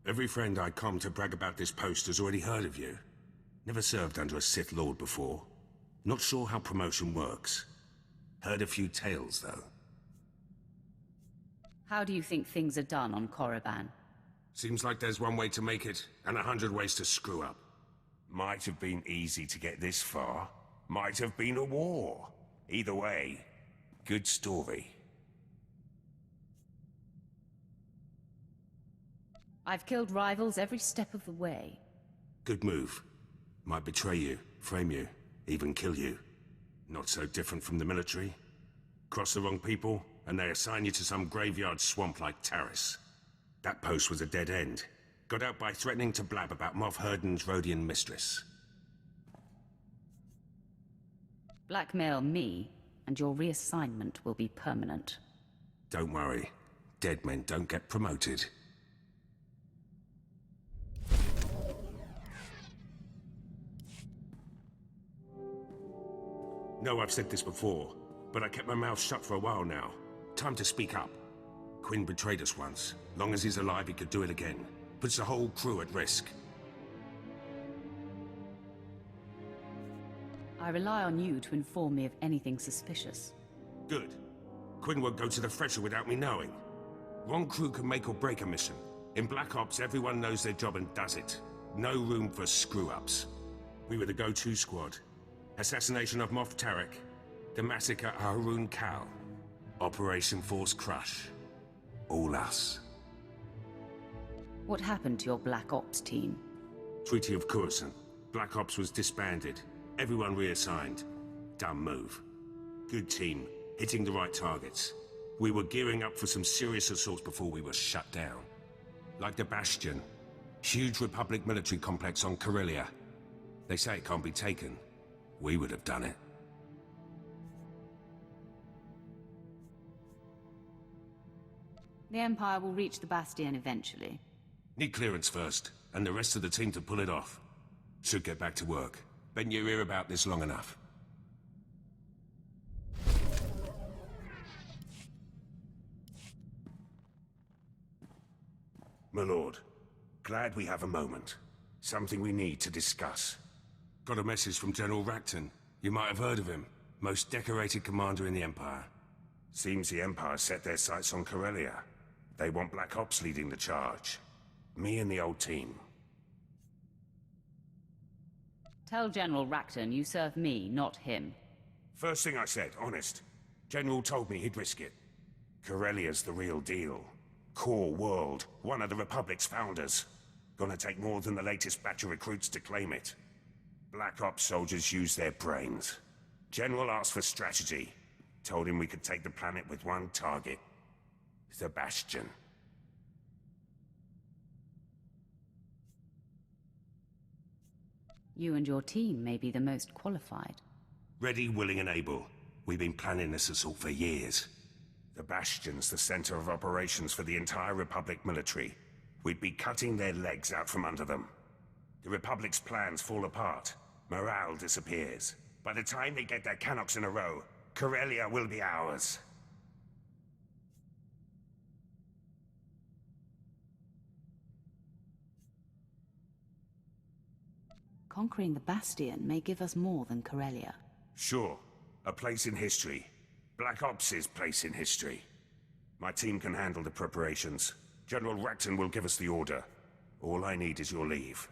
Every friend I come to brag about this post has already heard of you. Never served under a Sith Lord before. Not sure how promotion works. Heard a few tales, though. How do you think things are done on Korriban? Seems like there's one way to make it, and 100 ways to screw up. Might have been easy to get this far. Might have been a war. Either way, good story. I've killed rivals every step of the way. Good move. Might betray you, frame you, even kill you. Not so different from the military. Cross the wrong people, and they assign you to some graveyard swamp like Taris. That post was a dead end. Got out by threatening to blab about Moff Herden's Rhodian mistress. Blackmail me, and your reassignment will be permanent. Don't worry. Dead men don't get promoted. No, I've said this before, but I kept my mouth shut for a while now. Time to speak up. Quinn betrayed us once. Long as he's alive, he could do it again. Puts the whole crew at risk. I rely on you to inform me of anything suspicious. Good. Quinn won't go to the Thresher without me knowing. One crew can make or break a mission. In Black Ops, everyone knows their job and does it. No room for screw-ups. We were the go-to squad. Assassination of Moff Tarek. The massacre of Harun Kal. Operation Force Crush. All us. What happened to your Black Ops team? Treaty of Coruscant. Black Ops was disbanded. Everyone reassigned. Dumb move. Good team. Hitting the right targets. We were gearing up for some serious assaults before we were shut down. Like the Bastion. Huge Republic military complex on Corellia. They say it can't be taken. We would have done it. The Empire will reach the Bastion eventually. Need clearance first, and the rest of the team to pull it off. Should get back to work. Been your ear about this long enough. My lord, glad we have a moment. Something we need to discuss. Got a message from General Rakton. You might have heard of him. Most decorated commander in the Empire. Seems the Empire set their sights on Corellia. They want Black Ops leading the charge. Me and the old team. Tell General Rakton you serve me, not him. First thing I said, honest. General told me he'd risk it. Corellia's the real deal. Core world, one of the Republic's founders. Gonna take more than the latest batch of recruits to claim it. Black Ops soldiers use their brains. General asked for strategy. Told him we could take the planet with one target. The Bastion. You and your team may be the most qualified. Ready, willing, and able. We've been planning this assault for years. The Bastion's the center of operations for the entire Republic military. We'd be cutting their legs out from under them. The Republic's plans fall apart. Morale disappears. By the time they get their Canox in a row, Corellia will be ours. Conquering the Bastion may give us more than Corellia. Sure. A place in history. Black Ops' place in history. My team can handle the preparations. General Rakton will give us the order. All I need is your leave.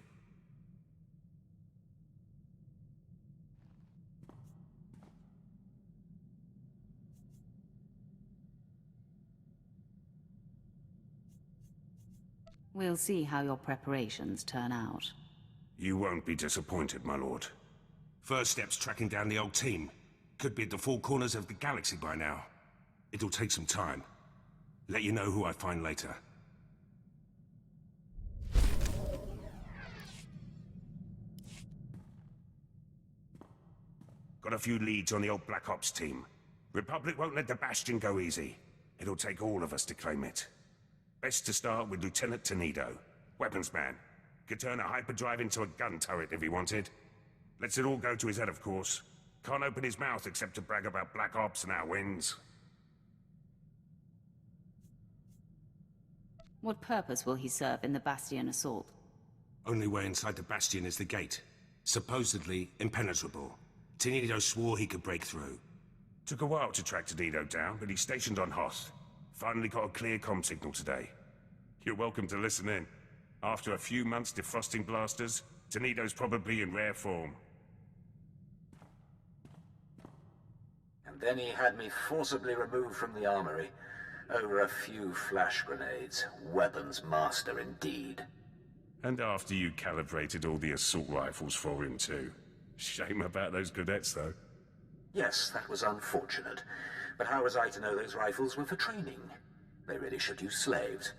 We'll see how your preparations turn out. You won't be disappointed, my lord. First step's tracking down the old team. Could be at the four corners of the galaxy by now. It'll take some time. Let you know who I find later. Got a few leads on the old Black Ops team. Republic won't let the Bastion go easy. It'll take all of us to claim it. Best to start with Lieutenant Tenedo. Weapons man. Could turn a hyperdrive into a gun turret if he wanted. Lets it all go to his head, of course. Can't open his mouth except to brag about Black Ops and our wins. What purpose will he serve in the Bastion assault? Only way inside the Bastion is the gate. Supposedly impenetrable. Tenido swore he could break through. Took a while to track Tenido down, but he's stationed on Hoth. Finally got a clear comm signal today. You're welcome to listen in. After a few months defrosting blasters, Tenido's probably in rare form. And then he had me forcibly removed from the armory. Over a few flash grenades. Weapons master indeed. And after you calibrated all the assault rifles for him too. Shame about those cadets though. Yes, that was unfortunate. But how was I to know those rifles were for training? They really should use slaves.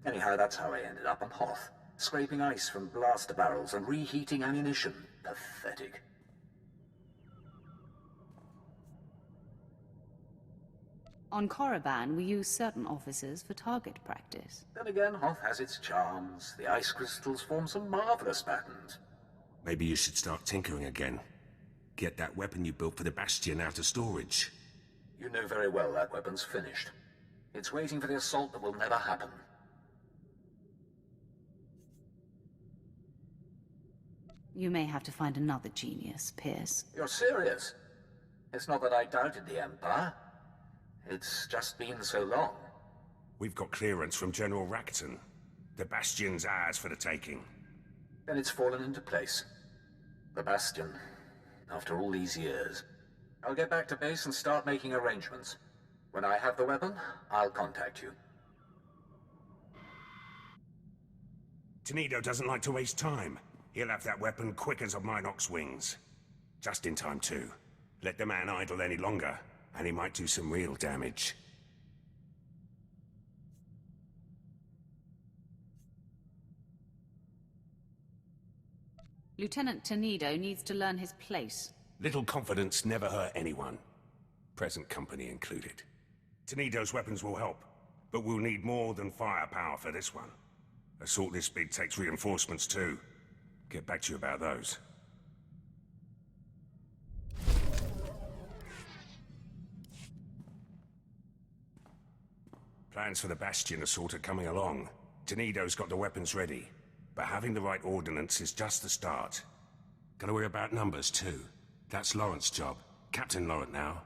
Anyhow, that's how I ended up on Hoth. Scraping ice from blaster barrels and reheating ammunition. Pathetic. On Korriban, we use certain officers for target practice. Then again, Hoth has its charms. The ice crystals form some marvelous patterns. Maybe you should start tinkering again. Get that weapon you built for the Bastion out of storage. You know very well that weapon's finished. It's waiting for the assault that will never happen. You may have to find another genius, Pierce. You're serious? It's not that I doubted the Empire. It's just been so long. We've got clearance from General Rakton. The Bastion's ours for the taking. Then it's fallen into place. The Bastion. After all these years. I'll get back to base and start making arrangements. When I have the weapon, I'll contact you. Tenido doesn't like to waste time. He'll have that weapon quick as a Minox wings. Just in time too. Let the man idle any longer, and he might do some real damage. Lieutenant Tenido needs to learn his place. Little confidence never hurt anyone. Present company included. Tenido's weapons will help, but we'll need more than firepower for this one. Assault this big takes reinforcements too. Get back to you about those. Plans for the Bastion assault are coming along. Tenido's got the weapons ready, but having the right ordnance is just the start. Gotta worry about numbers too. That's Laurent's job. Captain Laurent now.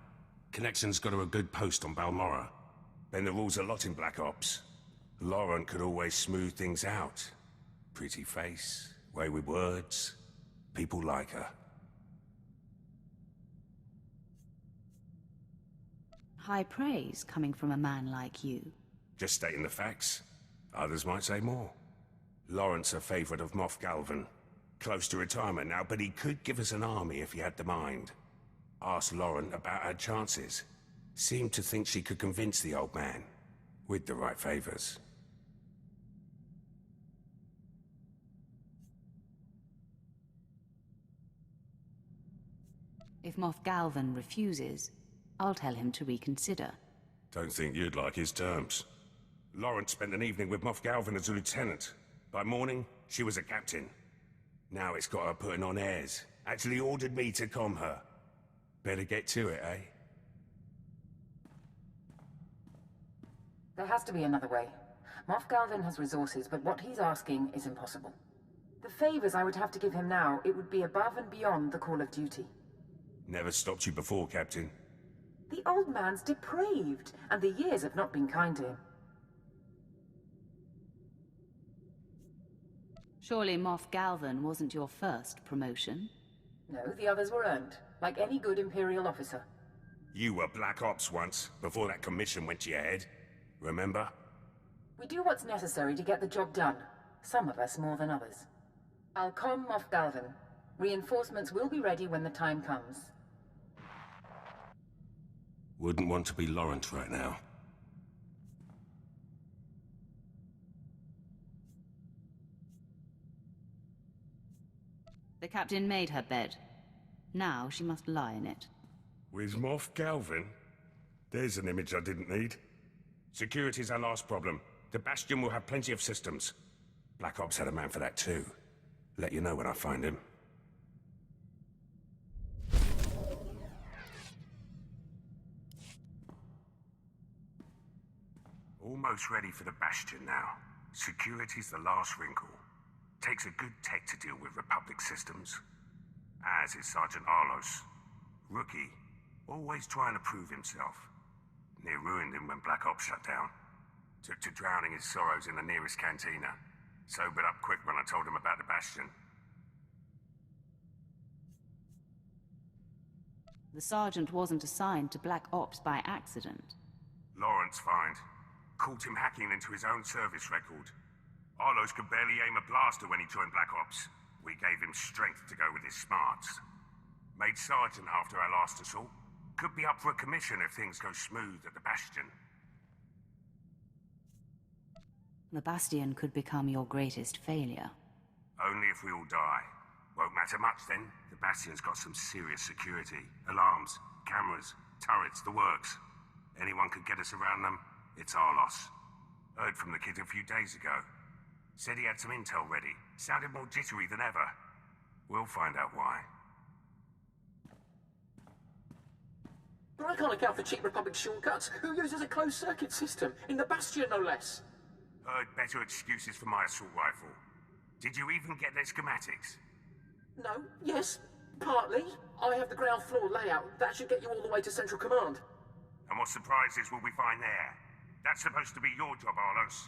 Connection's got her a good post on Balmorra. Bend the rules a lot in Black Ops. Laurent could always smooth things out. Pretty face, way with words. People like her. High praise coming from a man like you. Just stating the facts. Others might say more. Laurent's a favorite of Moff Galvan. Close to retirement now, but he could give us an army if he had the mind. Asked Laurent about her chances. Seemed to think she could convince the old man. With the right favors. If Moff Galvan refuses, I'll tell him to reconsider. Don't think you'd like his terms. Laurent spent an evening with Moff Galvan as a lieutenant. By morning, she was a captain. Now it's got her putting on airs. Actually ordered me to calm her. Better get to it, eh? There has to be another way. Moff Galvan has resources, but what he's asking is impossible. The favors I would have to give him now, it would be above and beyond the call of duty. Never stopped you before, Captain. The old man's depraved, and the years have not been kind to him. Surely Moff Galvan wasn't your first promotion? No, the others were earned, like any good Imperial officer. You were Black Ops once, before that commission went to your head. Remember? We do what's necessary to get the job done. Some of us more than others. I'll comm Moff Galvan. Reinforcements will be ready when the time comes. Wouldn't want to be Laurent right now. The captain made her bed. Now she must lie in it. With Moff Galvan? There's an image I didn't need. Security's our last problem. The Bastion will have plenty of systems. Black Ops had a man for that too. Let you know when I find him. Almost ready for the Bastion now. Security's the last wrinkle. Takes a good tech to deal with Republic systems. As is Sergeant Arlos. Rookie, always trying to prove himself. Near ruined him when Black Ops shut down. Took to drowning his sorrows in the nearest cantina. Sobered up quick when I told him about the Bastion. The sergeant wasn't assigned to Black Ops by accident. Lawrence find. Caught him hacking into his own service record. Arlos could barely aim a blaster when he joined Black Ops. We gave him strength to go with his smarts. Made sergeant after our last assault. Could be up for a commission if things go smooth at the Bastion. The Bastion could become your greatest failure. Only if we all die. Won't matter much then. The Bastion's got some serious security. Alarms, cameras, turrets, the works. Anyone could get us around them, it's our loss. Heard from the kid a few days ago. Said he had some intel ready. Sounded more jittery than ever. We'll find out why. But I can't account for cheap Republic shortcuts. Who uses a closed-circuit system? In the Bastion, no less. Heard better excuses for my assault rifle. Did you even get their schematics? No, yes, partly. I have the ground floor layout. That should get you all the way to Central Command. And what surprises will we find there? That's supposed to be your job, Arlos.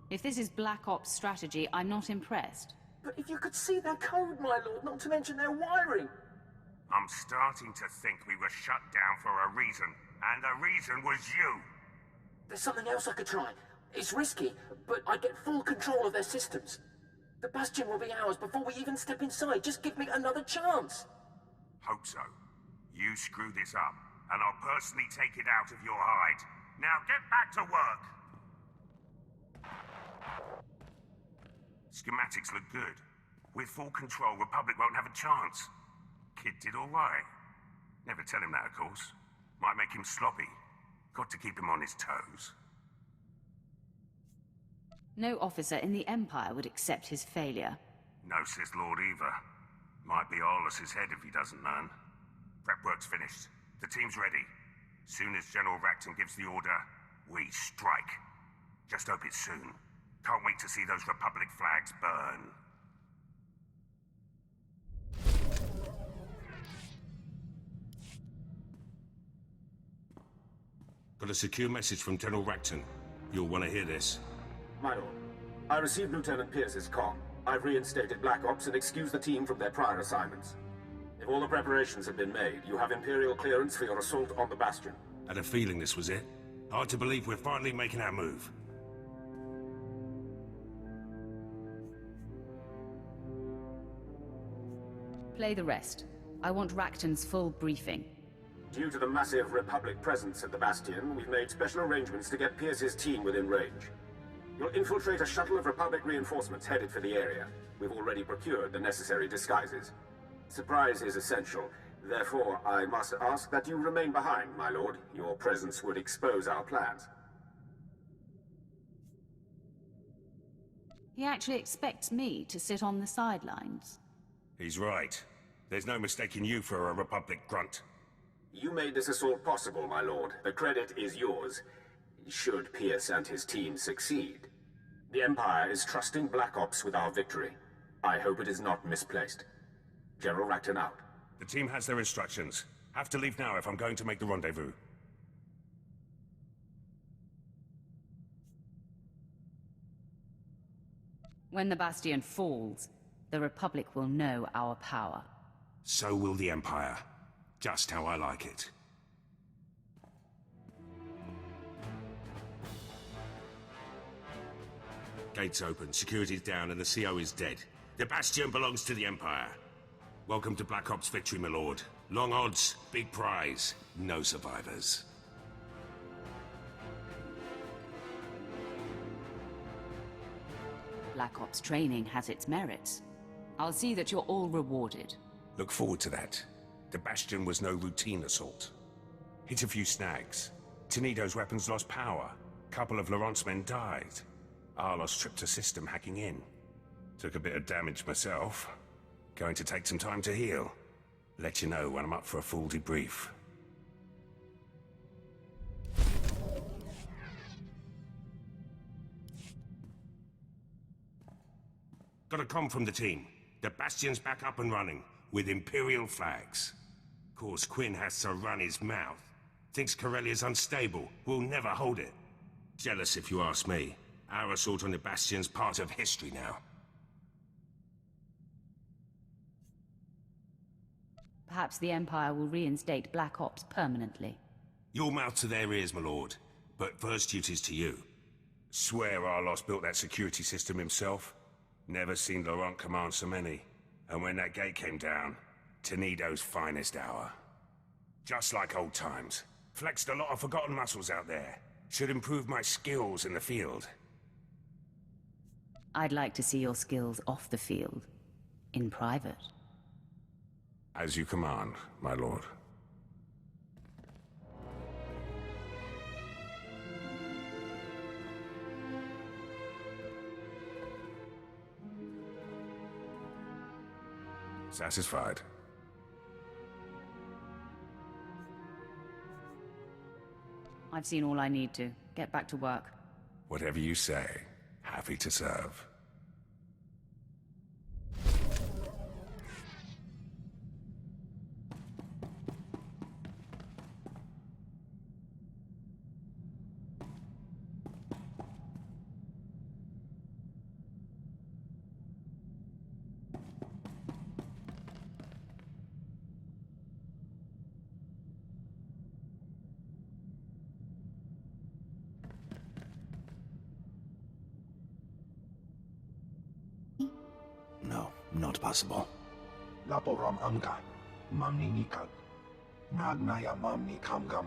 If this is Black Ops strategy, I'm not impressed. But if you could see their code, my lord, not to mention their wiring. I'm starting to think we were shut down for a reason, and the reason was you. There's something else I could try. It's risky, but I get full control of their systems. The Bastion will be ours before we even step inside. Just give me another chance. Hope so. You screw this up, and I'll personally take it out of your hide. Now get back to work! Schematics look good. With full control, Republic won't have a chance. Kid did all right. Never tell him that, of course. Might make him sloppy. Got to keep him on his toes. No officer in the Empire would accept his failure. No Sith Lord either. Might be Arlos' head if he doesn't learn. Prep work's finished. The team's ready. Soon as General Racton gives the order, we strike. Just hope it's soon. Can't wait to see those Republic flags burn. Got a secure message from General Racton. You'll want to hear this. My lord, I received Lieutenant Pierce's comm. I've reinstated Black Ops and excused the team from their prior assignments. If all the preparations have been made, you have Imperial clearance for your assault on the Bastion. Had a feeling this was it. Hard to believe we're finally making our move. Play the rest. I want Racton's full briefing. Due to the massive Republic presence at the Bastion, we've made special arrangements to get Pierce's team within range. You'll infiltrate a shuttle of Republic reinforcements headed for the area. We've already procured the necessary disguises. Surprise is essential. Therefore, I must ask that you remain behind, my lord. Your presence would expose our plans. He actually expects me to sit on the sidelines. He's right. There's no mistaking you for a Republic grunt. You made this assault possible, my lord. The credit is yours, should Pierce and his team succeed. The Empire is trusting Black Ops with our victory. I hope it is not misplaced. General Racton out. The team has their instructions. Have to leave now if I'm going to make the rendezvous. When the Bastion falls, the Republic will know our power. So will the Empire. Just how I like it. Gates open, security's down, and the CO is dead. The Bastion belongs to the Empire. Welcome to Black Ops victory, my lord. Long odds, big prize, no survivors. Black Ops training has its merits. I'll see that you're all rewarded. Look forward to that. The Bastion was no routine assault. Hit a few snags. Tenido's weapons lost power. Couple of Laurent's men died. Arlos tripped a system hacking in. Took a bit of damage myself. Going to take some time to heal. Let you know when I'm up for a full debrief. Got a comm from the team. The Bastion's back up and running, with Imperial flags. Of course, Quinn has to run his mouth. Thinks Corellia's unstable, will never hold it. Jealous if you ask me. Our assault on the Bastion's part of history now. Perhaps the Empire will reinstate Black Ops permanently. Your mouth to their ears, my lord. But first duty's to you. Swear Arlos built that security system himself. Never seen Laurent command so many. And when that gate came down, Tenedo's finest hour. Just like old times. Flexed a lot of forgotten muscles out there. Should improve my skills in the field. I'd like to see your skills off the field. In private. As you command, my lord. Satisfied. I've seen all I need to. Get back to work. Whatever you say, happy to serve. No, not possible. Laporam Amka, Mamni Nikal, Nagnaya Mamni Kamgam.